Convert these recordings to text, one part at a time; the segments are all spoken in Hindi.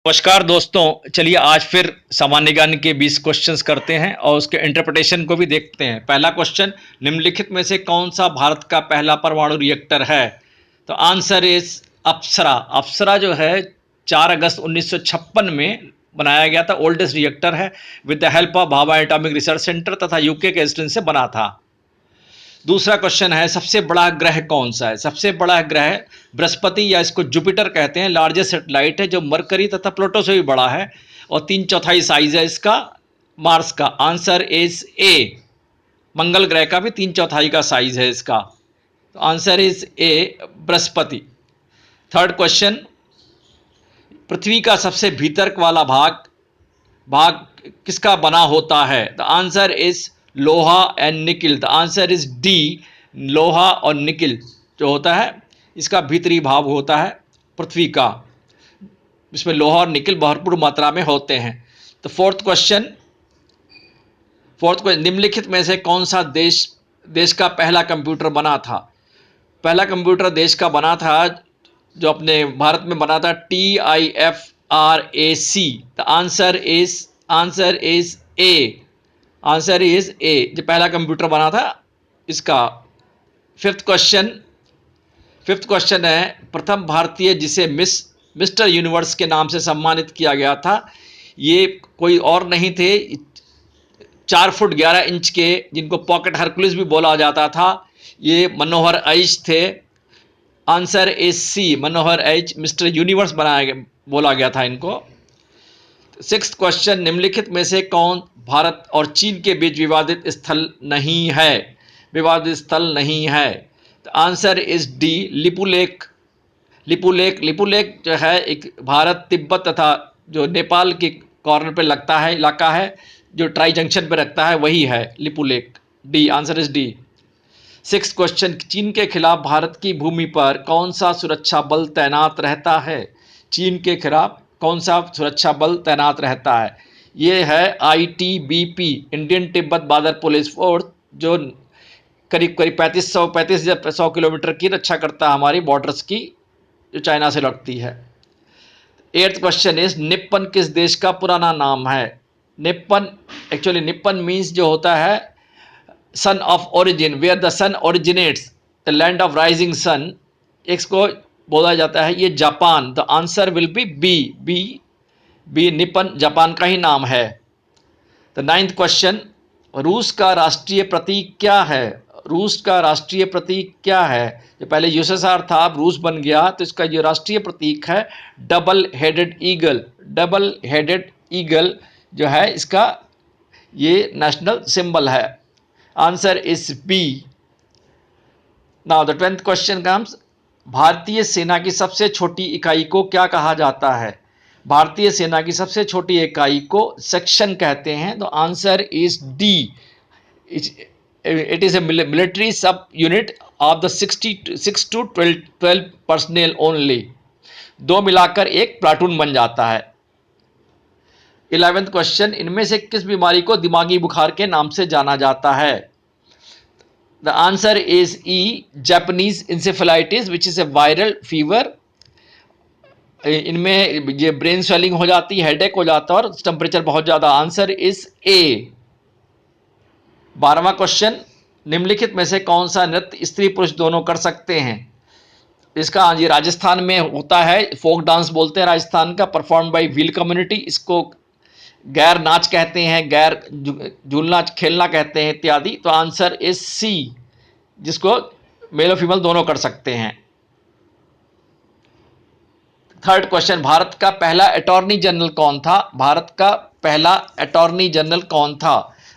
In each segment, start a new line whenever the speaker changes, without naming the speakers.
नमस्कार दोस्तों, चलिए आज फिर सामान्य ज्ञान के 20 क्वेश्चंस करते हैं और उसके इंटरप्रिटेशन को भी देखते हैं। पहला क्वेश्चन, निम्नलिखित में से कौन सा भारत का पहला परमाणु रिएक्टर है? तो आंसर इज अप्सरा। अप्सरा जो है 4 अगस्त 1956 में बनाया गया था। ओल्डेस्ट रिएक्टर है। With the help of Bhabha atomic research centre तथा यूके के एस्टन से बना था। दूसरा क्वेश्चन है, सबसे बड़ा ग्रह कौन सा है? सबसे बड़ा ग्रह बृहस्पति या इसको जुपिटर कहते हैं। लार्जेस्ट सैटेलाइट है जो मरकरी तथा प्लूटो से भी बड़ा है और 3/4 साइज है इसका मार्स का। आंसर इज ए। मंगल ग्रह का भी 3/4 का साइज है इसका। तो answer is A, Brihaspati. Third question, पृथ्वी का सबसे भीतर वाला भाग किसका बना होता है? द आंसर इज लोहा and nickel. The answer is D, लोहा और निकिल जो होता है इसका भीतरी भाग होता है पृथ्वी का। इसमें लोहा और निकिल भरपूर मात्रा में होते हैं। तो फोर्थ क्वेश्चन, निम्नलिखित में से कौन सा देश का पहला कंप्यूटर बना था? पहला कंप्यूटर देश का बना था जो अपने भारत में बना था TIFRAC। The answer is A. Answer is ए, जो पहला कंप्यूटर बना था इसका। फिफ्थ क्वेश्चन है, प्रथम भारतीय जिसे मिस्टर यूनिवर्स के नाम से सम्मानित किया गया था, ये कोई और नहीं थे, 4 फुट 11 इंच के, जिनको पॉकेट हरकुलिस भी बोला जाता था, ये मनोहर ऐच थे। Answer is C, Manohar Aich. Mister universe बोला गया था इनको। सिक्स्थ क्वेश्चन, निम्नलिखित में से कौन भारत और चीन के बीच विवादित स्थल नहीं है? तो answer is D, Lipulekh. Lipulekh जो है एक भारत तिब्बत तथा जो नेपाल के कॉर्नर पे लगता है इलाका है, जो ट्राई जंक्शन पे रखता है, वही है Lipulekh. D, answer is D. Sixth question, चीन के खिलाफ भारत की भूमि पर कौन सा सुरक्षा बल तैनात रहता है? चीन के खिलाफ कौन सा सुरक्षा बल तैनात रहता है? ये है ITBP, Indian Tibet border police force, जो करीब 3500 किलोमीटर की रक्षा करता है हमारी बॉर्डर्स की, जो चाइना से लगती है। एट्थ क्वेश्चन इज, निप्पन किस देश का पुराना नाम है? निप्पन मीन्स जो होता है sun of origin, where the sun originates, the land of rising sun, इसको बोला जाता है ये Japan. The answer will be B. Nippon Japan का ही नाम है। द नाइन्थ क्वेश्चन, रूस का राष्ट्रीय प्रतीक क्या है? जो पहले USSR था, अब रूस बन गया, तो इसका जो राष्ट्रीय प्रतीक है डबल हेडेड ईगल जो है इसका ये नेशनल सिंबल है। Answer is B. Now the 10th question comes, भारतीय सेना की सबसे छोटी इकाई को क्या कहा जाता है? भारतीय सेना की सबसे छोटी इकाई को सेक्शन कहते हैं। तो answer is D, it is a military सब unit of the 6 to 12 personal only. 2 मिलाकर एक प्लाटून बन जाता है। 11th क्वेश्चन, इनमें से किस बीमारी को दिमागी बुखार के नाम से जाना जाता है? The answer is E, Japanese encephalitis, which is a viral fever. इनमें ये ब्रेन स्वेलिंग हो जाती है, हेडेक हो जाता है और टेम्परेचर बहुत ज़्यादा। Answer is A. 12वां क्वेश्चन, निम्नलिखित में से कौन सा नृत्य स्त्री पुरुष दोनों कर सकते हैं? इसका ये राजस्थान में होता है, फोक डांस बोलते हैं राजस्थान का, परफॉर्म बाय भील कम्युनिटी। इसको गैर नाच कहते हैं, गैर झूलना खेलना कहते हैं इत्यादि। तो आंसर इज सी, जिसको मेल और फीमेल दोनों कर सकते हैं। थर्ड क्वेश्चन, भारत का पहला अटॉर्नी जनरल कौन था?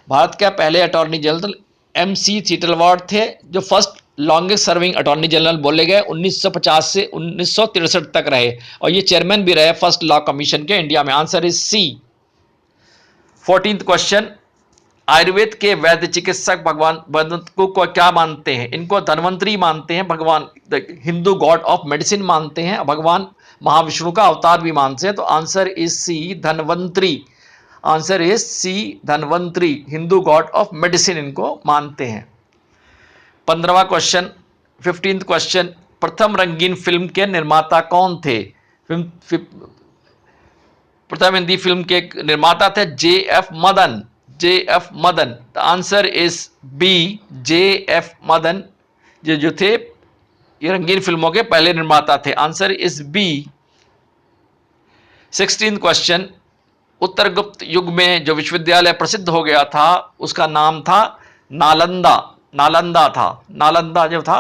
भारत के पहले अटॉर्नी जनरल MC चिटलवाड थे, जो first longest serving attorney general बोले गए। 1950 से 1963 तक रहे और ये चेयरमैन भी रहे फर्स्ट लॉ कमीशन के इंडिया में। Answer is C. 14th question, Ayurveda के वैद्य चिकित्सक भगवान को क्या मानते हैं? इनको धन्वंतरी मानते हैं, भगवान हिंदू गॉड ऑफ मेडिसिन मानते हैं, भगवान महाविष्णु का अवतार भी मानते हैं। तो answer is C, Dhanvantari. Answer is C, Dhanvantari, Hindu god of medicine इनको मानते हैं। 15वां क्वेश्चन, 15th क्वेश्चन, प्रथम रंगीन फिल्म के निर्माता कौन थे? प्रथम हिंदी फिल्म के निर्माता थे J.F. Madan. J.F. Madan. The answer is B, J.F. Madan, जो थे ये रंगीन फिल्मों के पहले निर्माता थे। Answer is B. 16th question, उत्तर गुप्त युग में जो विश्वविद्यालय प्रसिद्ध हो गया था उसका नाम था नालंदा। नालंदा था, नालंदा जो था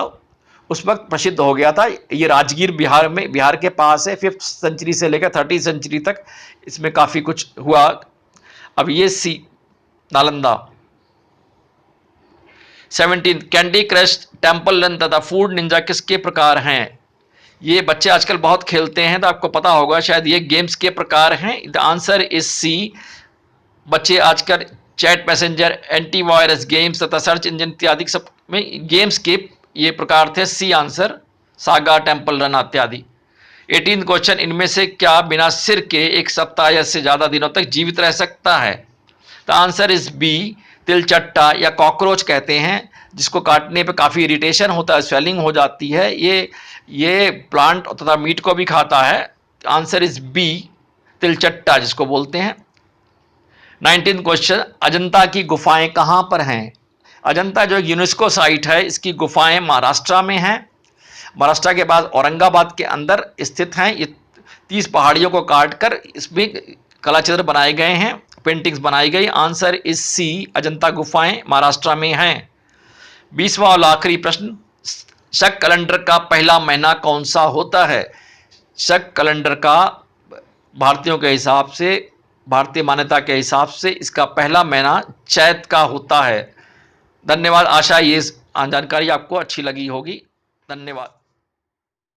उस वक्त प्रसिद्ध हो गया था। ये राजगीर बिहार में, बिहार के पास है। 5th सेंचुरी से लेकर 30th सेंचुरी तक इसमें काफी कुछ हुआ। अब ये C, Nalanda. 17 candy crush, temple run तथा फूड निंजा किसके प्रकार हैं? ये बच्चे आजकल बहुत खेलते हैं तो आपको पता होगा शायद, ये गेम्स के प्रकार हैं। The answer is C. बच्चे आजकल चैट मैसेंजर, एंटीवायरस गेम्स तथा सर्च इंजन इत्यादि सब में गेम्स के ये प्रकार थे। C answer, saga, temple run इत्यादि। 18 क्वेश्चन, इनमें से क्या बिना सिर के एक सप्ताह या से ज्यादा दिनों तक जीवित रह सकता है? द आंसर इज बी, तिलचट्टा या कॉकरोच कहते हैं, जिसको काटने पे काफी इरिटेशन होता है, स्वेलिंग हो जाती है। ये प्लांट तथा मीट को भी खाता है। आंसर इज बी, तिलचट्टा जिसको बोलते हैं। 19th क्वेश्चन, अजंता की गुफाएं कहां पर हैं? अजंता जो यूनेस्को साइट है, इसकी गुफाएं महाराष्ट्र में हैं। महाराष्ट्र के बाद औरंगाबाद के अंदर स्थित हैं। ये 30 पहाड़ियों को काटकर इसमें कलाचित्र बनाए गए हैं, पेंटिंग्स बनाई गई। आंसर इज सी, अजंता गुफाएं महाराष्ट्र में हैं। 20वां और आखिरी प्रश्न, शक कैलेंडर का पहला महीना कौन सा होता है? शक कैलेंडर का भारतीयों के हिसाब से, भारतीय मान्यता के हिसाब से इसका पहला महीना चैत का होता है। धन्यवाद। आशा ये जानकारी आपको अच्छी लगी होगी। धन्यवाद।